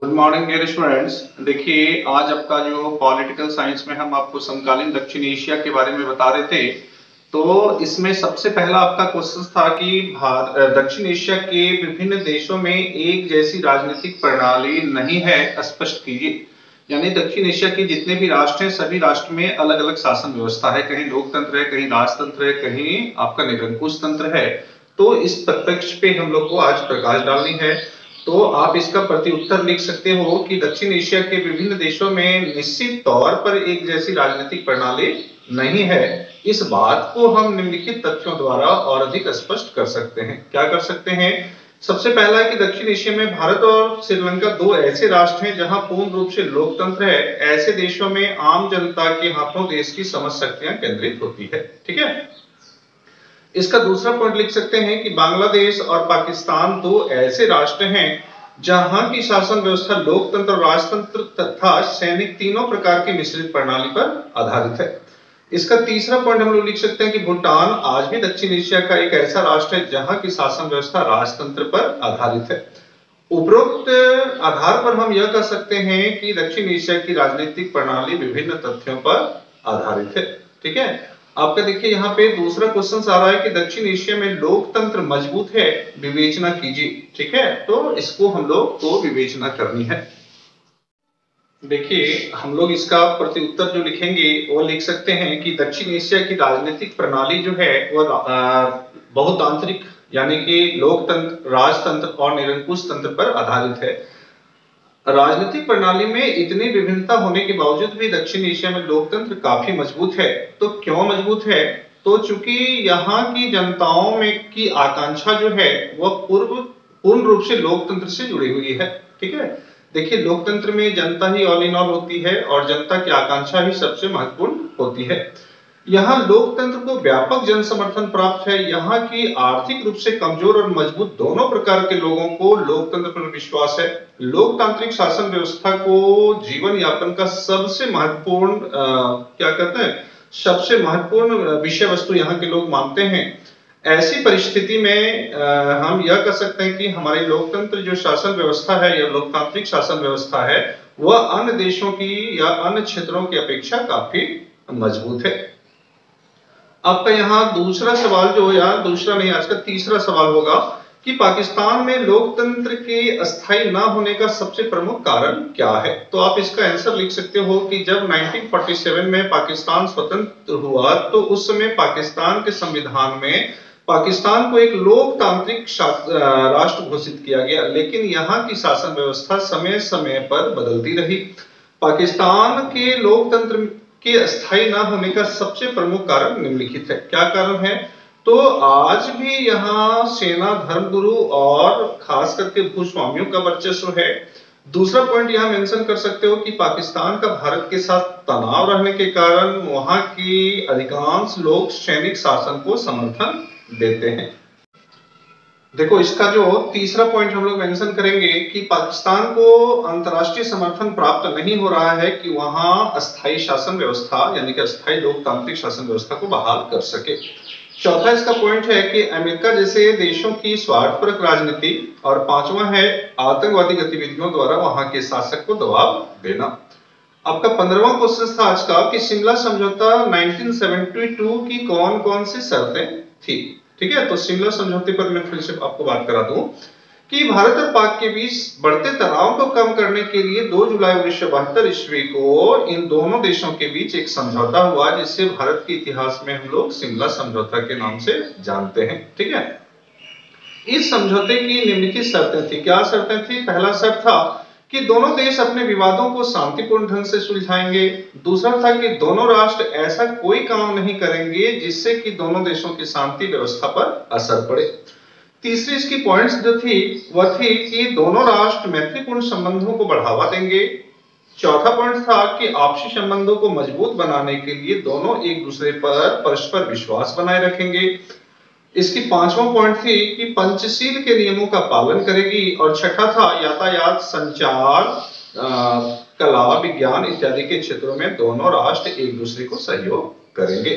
Good morning dear students. देखिए, आज आपका जो पॉलिटिकल साइंस में हम आपको समकालीन दक्षिण एशिया के बारे में बता रहे थे, तो इसमें सबसे पहला आपका क्वेश्चन था कि दक्षिण एशिया के विभिन्न देशों में एक जैसी राजनीतिक प्रणाली नहीं है, स्पष्ट कीजिए। यानी दक्षिण एशिया के जितने भी राष्ट्र हैं, सभी राष्ट्र में अलग अलग शासन व्यवस्था है, कहीं लोकतंत्र है, कहीं राजतंत्र है, कहीं आपका निरंकुश तंत्र है। तो इस प्रत्यक्ष पे हम लोग को आज प्रकाश डालनी है। तो आप इसका प्रति उत्तर लिख सकते हो कि दक्षिण एशिया के विभिन्न देशों में निश्चित तौर पर एक जैसी राजनीतिक प्रणाली नहीं है। इस बात को हम निम्नलिखित तथ्यों द्वारा और अधिक स्पष्ट कर सकते हैं। क्या कर सकते हैं? सबसे पहला है कि दक्षिण एशिया में भारत और श्रीलंका दो ऐसे राष्ट्र हैं जहां पूर्ण रूप से लोकतंत्र है। ऐसे देशों में आम जनता के हाथों देश की समझ शक्तियां केंद्रित होती है। ठीक है। इसका दूसरा पॉइंट लिख सकते हैं कि बांग्लादेश और पाकिस्तान दो ऐसे राष्ट्र हैं जहां की शासन व्यवस्था लोकतंत्र, राजतंत्र तथा सैनिक तीनों प्रकार की मिश्रित प्रणाली पर आधारित है। इसका तीसरा पॉइंट हम लोग लिख सकते हैं कि भूटान आज भी दक्षिण एशिया का एक ऐसा राष्ट्र है जहां की शासन व्यवस्था राजतंत्र पर आधारित है। उपरोक्त आधार पर हम यह कह सकते हैं कि दक्षिण एशिया की राजनीतिक प्रणाली विभिन्न तथ्यों पर आधारित है। ठीक है। आपका देखिए यहाँ पे दूसरा क्वेश्चन आ रहा है कि दक्षिण एशिया में लोकतंत्र मजबूत है, विवेचना कीजिए। ठीक है, तो इसको हम लोग को विवेचना करनी है। देखिए, हम लोग इसका प्रति उत्तर जो लिखेंगे वो लिख सकते हैं कि दक्षिण एशिया की राजनीतिक प्रणाली जो है वह बहुतांत्रिक यानी कि लोकतंत्र, राजतंत्र और निरंकुश तंत्र पर आधारित है। राजनीतिक प्रणाली में इतनी विभिन्नता होने के बावजूद भी दक्षिण एशिया में लोकतंत्र काफी मजबूत है। तो क्यों मजबूत है? तो चूंकि यहाँ की जनताओं में की आकांक्षा जो है वह पूर्ण रूप से लोकतंत्र से जुड़ी हुई है। ठीक है। देखिए, लोकतंत्र में जनता ही ऑल इन ऑल होती है और जनता की आकांक्षा ही सबसे महत्वपूर्ण होती है। यहाँ लोकतंत्र को व्यापक जन समर्थन प्राप्त है। यहाँ की आर्थिक रूप से कमजोर और मजबूत दोनों प्रकार के लोगों को लोकतंत्र पर विश्वास है। लोकतांत्रिक शासन व्यवस्था को जीवन यापन का सबसे महत्वपूर्ण क्या कहते हैं, सबसे महत्वपूर्ण विषय वस्तु यहाँ के लोग मानते हैं। ऐसी परिस्थिति में हम यह कह सकते हैं कि हमारी लोकतंत्र जो शासन व्यवस्था है या लोकतांत्रिक शासन व्यवस्था है वह अन्य देशों की या अन्य क्षेत्रों की अपेक्षा काफी मजबूत है। आपका यहाँ दूसरा सवाल जो, या दूसरा नहीं, आज का तीसरा सवाल होगा कि पाकिस्तान में लोकतंत्र के अस्थायी न होने का सबसे प्रमुख कारण क्या है? तो आप इसका आंसर लिख सकते हो कि जब 1947 में पाकिस्तान स्वतंत्र हुआ तो उस समय पाकिस्तान के संविधान में पाकिस्तान को एक लोकतांत्रिक राष्ट्र घोषित किया गया, लेकिन यहाँ की शासन व्यवस्था समय समय पर बदलती रही। पाकिस्तान के लोकतंत्र के अस्थायी न होने का सबसे प्रमुख कारण निम्नलिखित है। क्या कारण है? तो आज भी यहाँ सेना, धर्मगुरु और खास करके भूस्वामियों का वर्चस्व है। दूसरा पॉइंट यहाँ मेंशन कर सकते हो कि पाकिस्तान का भारत के साथ तनाव रहने के कारण वहां की अधिकांश लोग सैनिक शासन को समर्थन देते हैं। देखो, इसका जो तीसरा पॉइंट हम लोग मेंशन करेंगे कि पाकिस्तान को अंतर्राष्ट्रीय समर्थन प्राप्त नहीं हो रहा है कि वहां अस्थायी शासन व्यवस्था यानी कि अस्थायी लोकतांत्रिक शासन व्यवस्था को बहाल कर सके। चौथा इसका पॉइंट है कि अमेरिका जैसे देशों की स्वार्थपरक राजनीति, और पांचवा है आतंकवादी गतिविधियों द्वारा वहां के शासक को दबाव देना। आपका 15वां क्वेश्चन था आज का कि शिमला समझौता 1972 की कौन कौन सी शर्तें थी? ठीक है, तो शिमला समझौते पर मैं फिर से आपको बात करा दूं कि भारत और पाक के बीच बढ़ते तनाव को कम करने के लिए 2 जुलाई 1972 ईस्वी को इन दोनों देशों के बीच एक समझौता हुआ जिसे भारत के इतिहास में हम लोग शिमला समझौता के नाम से जानते हैं। ठीक है। इस समझौते की निम्नलिखित शर्तें थी। क्या शर्तें थी? पहला शर्त था कि दोनों देश अपने विवादों को शांतिपूर्ण ढंग से सुलझाएंगे। दूसरा था कि दोनों राष्ट्र ऐसा कोई काम नहीं करेंगे जिससे कि दोनों देशों की शांति व्यवस्था पर असर पड़े। तीसरी इसकी पॉइंट्स जो थी वह थी कि दोनों राष्ट्र मैत्रीपूर्ण संबंधों को बढ़ावा देंगे। चौथा पॉइंट था कि आपसी संबंधों को मजबूत बनाने के लिए दोनों एक दूसरे पर परस्पर विश्वास बनाए रखेंगे। इसकी 5वां पॉइंट थी कि पंचशील के नियमों का पालन करेगी। और छठा था यातायात, संचार, कला, विज्ञान इत्यादि के क्षेत्रों में दोनों राष्ट्र एक दूसरे को सहयोग करेंगे।